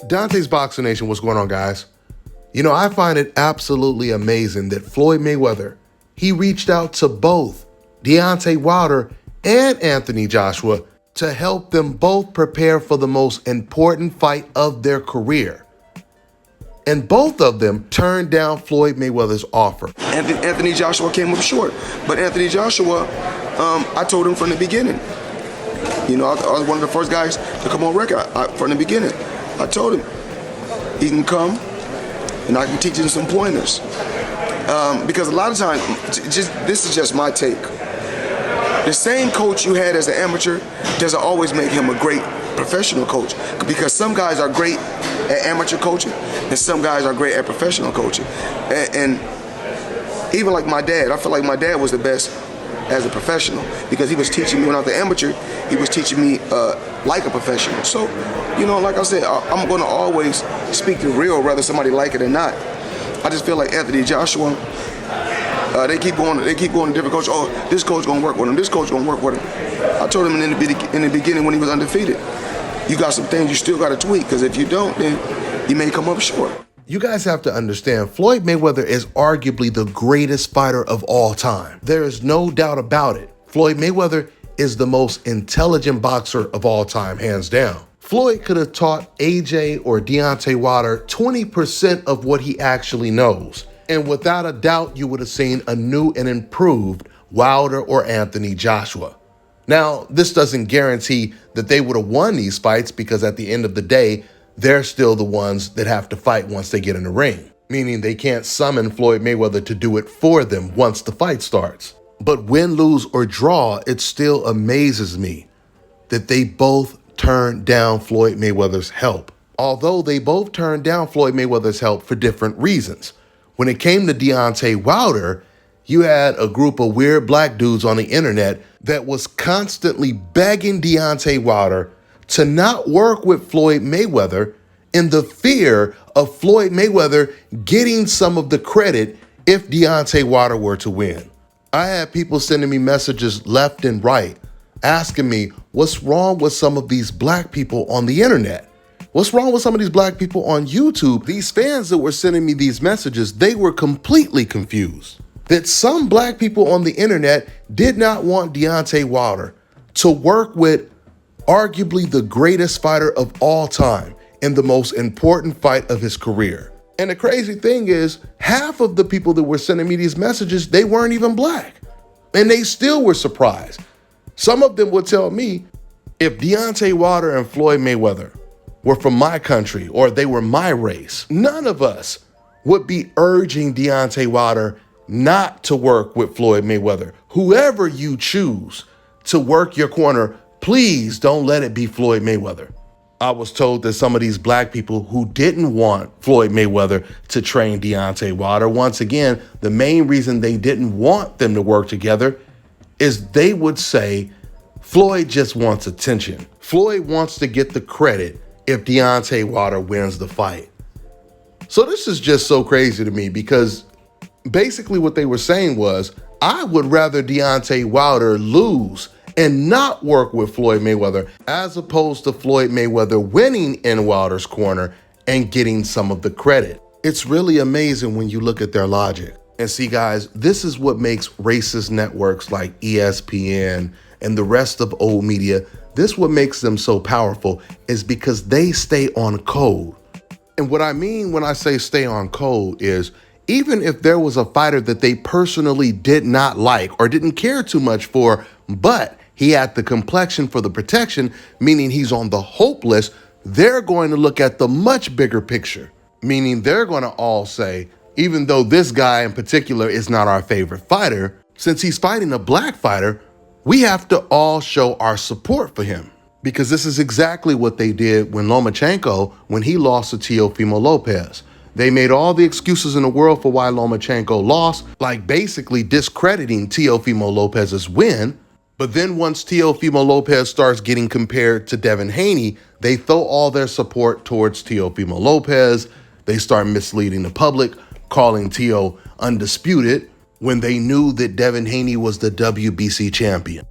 Dante's Boxing Nation, what's going on, guys? You know, I find it absolutely amazing that Floyd Mayweather, he reached out to both Deontay Wilder and Anthony Joshua to help them both prepare for the most important fight of their career. And both of them turned down Floyd Mayweather's offer. Anthony Joshua came up short, but Anthony Joshua, I told him from the beginning. You know, I was one of the first guys to come on record from the beginning. I told him he can come, and I can teach him some pointers. Because a lot of times, this is just my take. The same coach you had as an amateur doesn't always make him a great professional coach. Because some guys are great at amateur coaching, and some guys are great at professional coaching. And even like my dad, I feel like my dad was the best as a professional because he was teaching me when I was an amateur, he was teaching me like a professional. So, you know, like I said, I'm going to always speak the real, whether somebody like it or not. I just feel like Anthony Joshua, they keep going to different coaches. Oh, this coach gonna work with him. This coach gonna work with him. I told him in the beginning when he was undefeated, you got some things you still got to tweak because if you don't, then you may come up short. You guys have to understand, Floyd Mayweather is arguably the greatest fighter of all time. There is no doubt about it. Floyd Mayweather is the most intelligent boxer of all time, hands down. Floyd could have taught AJ or Deontay Wilder 20% of what he actually knows. And without a doubt, you would have seen a new and improved Wilder or Anthony Joshua. Now, this doesn't guarantee that they would have won these fights because at the end of the day, they're still the ones that have to fight once they get in the ring, meaning they can't summon Floyd Mayweather to do it for them once the fight starts. But win, lose, or draw, it still amazes me that they both turned down Floyd Mayweather's help. Although they both turned down Floyd Mayweather's help for different reasons. When it came to Deontay Wilder, you had a group of weird black dudes on the internet that was constantly begging Deontay Wilder to not work with Floyd Mayweather in the fear of Floyd Mayweather getting some of the credit if Deontay Wilder were to win. I had people sending me messages left and right asking me what's wrong with some of these black people on the internet. What's wrong with some of these black people on YouTube? These fans that were sending me these messages, they were completely confused. That some black people on the internet did not want Deontay Wilder to work with arguably the greatest fighter of all time in the most important fight of his career. And the crazy thing is, half of the people that were sending me these messages, they weren't even black. And they still were surprised. Some of them would tell me, if Deontay Wilder and Floyd Mayweather were from my country or they were my race, none of us would be urging Deontay Wilder not to work with Floyd Mayweather. Whoever you choose to work your corner, please don't let it be Floyd Mayweather. I was told that some of these black people who didn't want Floyd Mayweather to train Deontay Wilder, once again, the main reason they didn't want them to work together is they would say, Floyd just wants attention. Floyd wants to get the credit if Deontay Wilder wins the fight. So this is just so crazy to me because basically what they were saying was, I would rather Deontay Wilder lose and not work with Floyd Mayweather as opposed to Floyd Mayweather winning in Wilder's corner and getting some of the credit. It's really amazing when you look at their logic. And see, guys, this is what makes racist networks like ESPN and the rest of old media, this what makes them so powerful is because they stay on code. And what I mean when I say stay on code is even if there was a fighter that they personally did not like or didn't care too much for, but he had the complexion for the protection, meaning he's on the hope list, they're going to look at the much bigger picture, meaning they're going to all say, even though this guy in particular is not our favorite fighter, since he's fighting a black fighter, we have to all show our support for him. Because this is exactly what they did when Lomachenko, when he lost to Teofimo Lopez. They made all the excuses in the world for why Lomachenko lost, like basically discrediting Teofimo Lopez's win. But then once Teofimo Lopez starts getting compared to Devin Haney, they throw all their support towards Teofimo Lopez. They start misleading the public, calling Teo undisputed when they knew that Devin Haney was the WBC champion.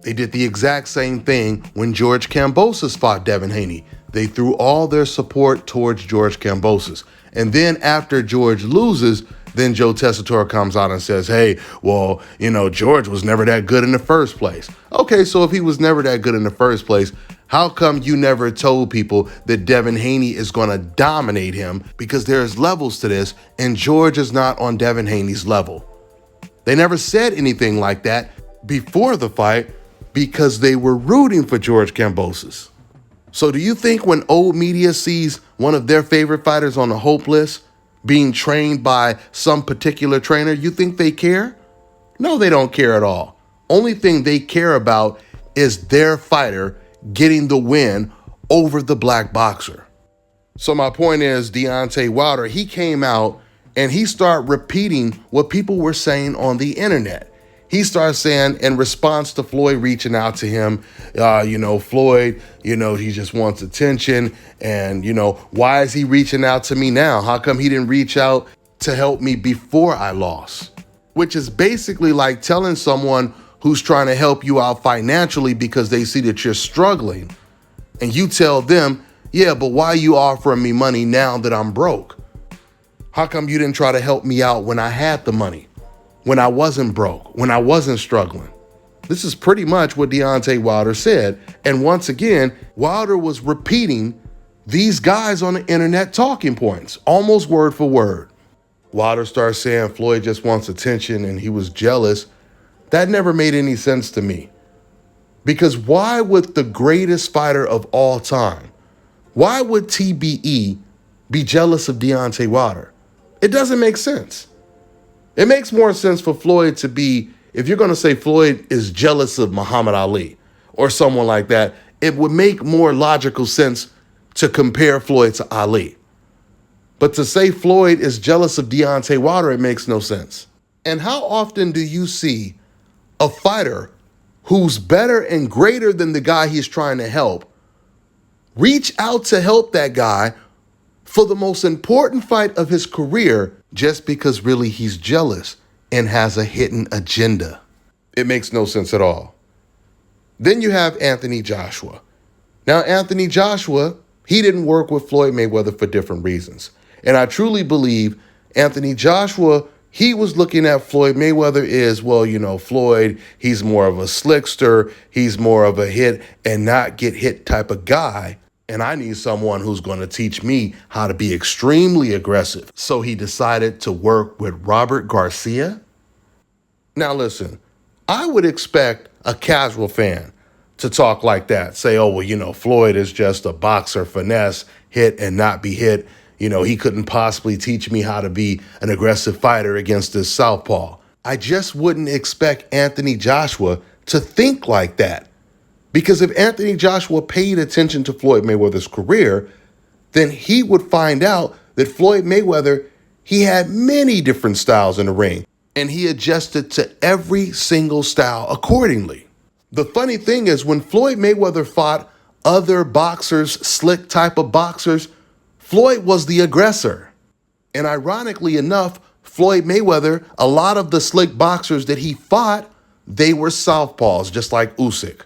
They did the exact same thing when George Kambosos fought Devin Haney. They threw all their support towards George Kambosos. And then after George loses, then Joe Tessitore comes out and says, hey, well, George was never that good in the first place. Okay, so if he was never that good in the first place, how come you never told people that Devin Haney is going to dominate him? Because there's levels to this, and George is not on Devin Haney's level. They never said anything like that before the fight because they were rooting for George Kambosos. So do you think when old media sees one of their favorite fighters on the hope list being trained by some particular trainer, you think they care? No, they don't care at all. Only thing they care about is their fighter getting the win over the black boxer. So my point is, Deontay Wilder, he came out and he started repeating what people were saying on the internet. He started saying in response to Floyd reaching out to him, Floyd, he just wants attention. And, why is he reaching out to me now? How come he didn't reach out to help me before I lost? Which is basically like telling someone who's trying to help you out financially because they see that you're struggling. And you tell them, yeah, but why are you offering me money now that I'm broke? How come you didn't try to help me out when I had the money? When I wasn't broke, when I wasn't struggling? This is pretty much what Deontay Wilder said. And once again, Wilder was repeating these guys on the internet talking points, almost word for word. Wilder started saying Floyd just wants attention and he was jealous. That never made any sense to me. Because why would the greatest fighter of all time, why would TBE be jealous of Deontay Wilder? It doesn't make sense. It makes more sense for Floyd to be, if you're going to say Floyd is jealous of Muhammad Ali or someone like that, it would make more logical sense to compare Floyd to Ali. But to say Floyd is jealous of Deontay Wilder, it makes no sense. And how often do you see a fighter who's better and greater than the guy he's trying to help reach out to help that guy for the most important fight of his career just because really he's jealous and has a hidden agenda? It makes no sense at all. Then you have Anthony Joshua. Now, Anthony Joshua, he didn't work with Floyd Mayweather for different reasons. And I truly believe Anthony Joshua, he was looking at Floyd Mayweather as, Floyd, he's more of a slickster. He's more of a hit and not get hit type of guy. And I need someone who's going to teach me how to be extremely aggressive. So he decided to work with Robert Garcia. Now listen, I would expect a casual fan to talk like that. Say, Floyd is just a boxer, finesse, hit and not be hit. He couldn't possibly teach me how to be an aggressive fighter against this southpaw. I just wouldn't expect Anthony Joshua to think like that. Because if Anthony Joshua paid attention to Floyd Mayweather's career, then he would find out that Floyd Mayweather, he had many different styles in the ring, and he adjusted to every single style accordingly. The funny thing is, when Floyd Mayweather fought other boxers, slick type of boxers, Floyd was the aggressor. And ironically enough, Floyd Mayweather, a lot of the slick boxers that he fought, they were southpaws, just like Usyk.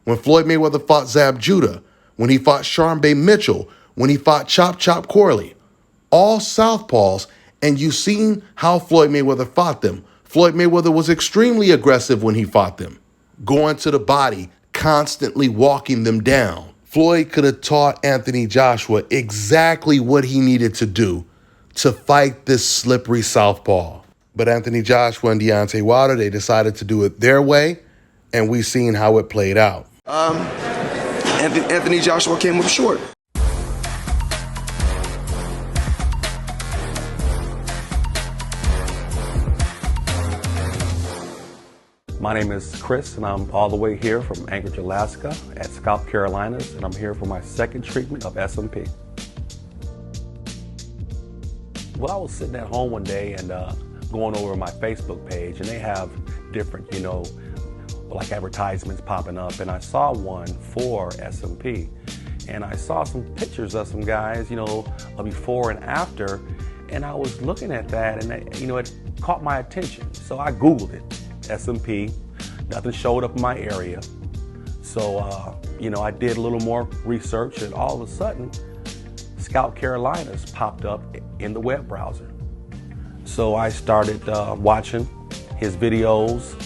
When Floyd Mayweather fought Zab Judah, when he fought Sharmba Mitchell, when he fought Chop Chop Corley, all southpaws, and you've seen how Floyd Mayweather fought them. Floyd Mayweather was extremely aggressive when he fought them, going to the body, constantly walking them down. Floyd could have taught Anthony Joshua exactly what he needed to do to fight this slippery southpaw. But Anthony Joshua and Deontay Wilder, they decided to do it their way, and we've seen how it played out. Anthony Joshua came up short. My name is Chris, and I'm all the way here from Anchorage, Alaska at Scalp Carolinas, and I'm here for my second treatment of SMP. Well, I was sitting at home one day and going over my Facebook page, and they have different, like advertisements popping up, and I saw one for SMP, and I saw some pictures of some guys, a before and after, and I was looking at that, and it caught my attention. So I Googled it, SMP, nothing showed up in my area, So, you know, I did a little more research, and all of a sudden, Scout Carolinas popped up in the web browser. So I started watching his videos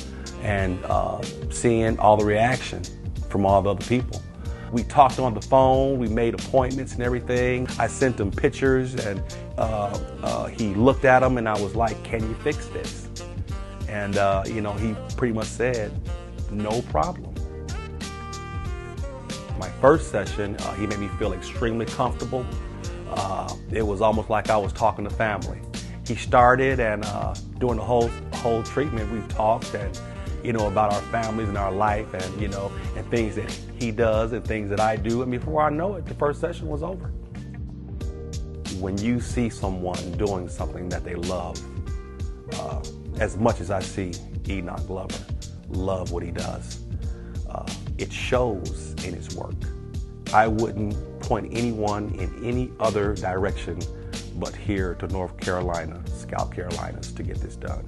and seeing all the reaction from all the other people. We talked on the phone, we made appointments and everything. I sent him pictures, and he looked at them, and I was like, can you fix this? And you know, he pretty much said, no problem. My first session, he made me feel extremely comfortable. It was almost like I was talking to family. He started, and during the whole treatment, we talked, and you know, about our families and our life, and you know, and things that he does and things that I do. And before I know it, the first session was over. When you see someone doing something that they love, as much as I see Enoch Glover love what he does, it shows in his work. I wouldn't point anyone in any other direction but here to North Carolina, Scout Carolinas, to get this done.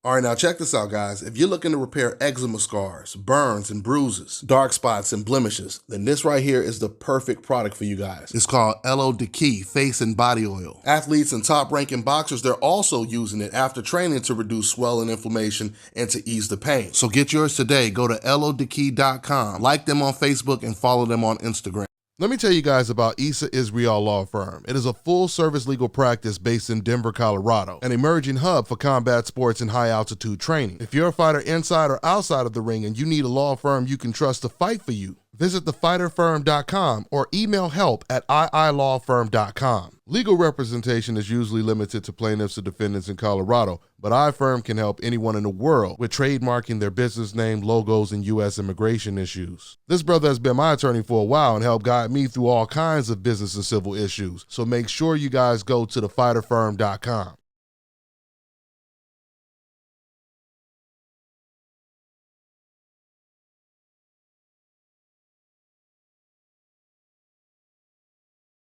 All right, now check this out, guys. If you're looking to repair eczema scars, burns and bruises, dark spots and blemishes, then this right here is the perfect product for you guys. It's called Elo Diki Face and Body Oil. Athletes and top-ranking boxers, they're also using it after training to reduce swelling, inflammation, and to ease the pain. So get yours today. Go to elodiki.com, like them on Facebook, and follow them on Instagram. Let me tell you guys about Issa Israel Law Firm. It is a full-service legal practice based in Denver, Colorado, an emerging hub for combat sports and high-altitude training. If you're a fighter inside or outside of the ring and you need a law firm you can trust to fight for you, visit thefighterfirm.com or email help@iilawfirm.com. Legal representation is usually limited to plaintiffs or defendants in Colorado, but iFirm can help anyone in the world with trademarking their business name, logos, and U.S. immigration issues. This brother has been my attorney for a while and helped guide me through all kinds of business and civil issues, so make sure you guys go to thefighterfirm.com.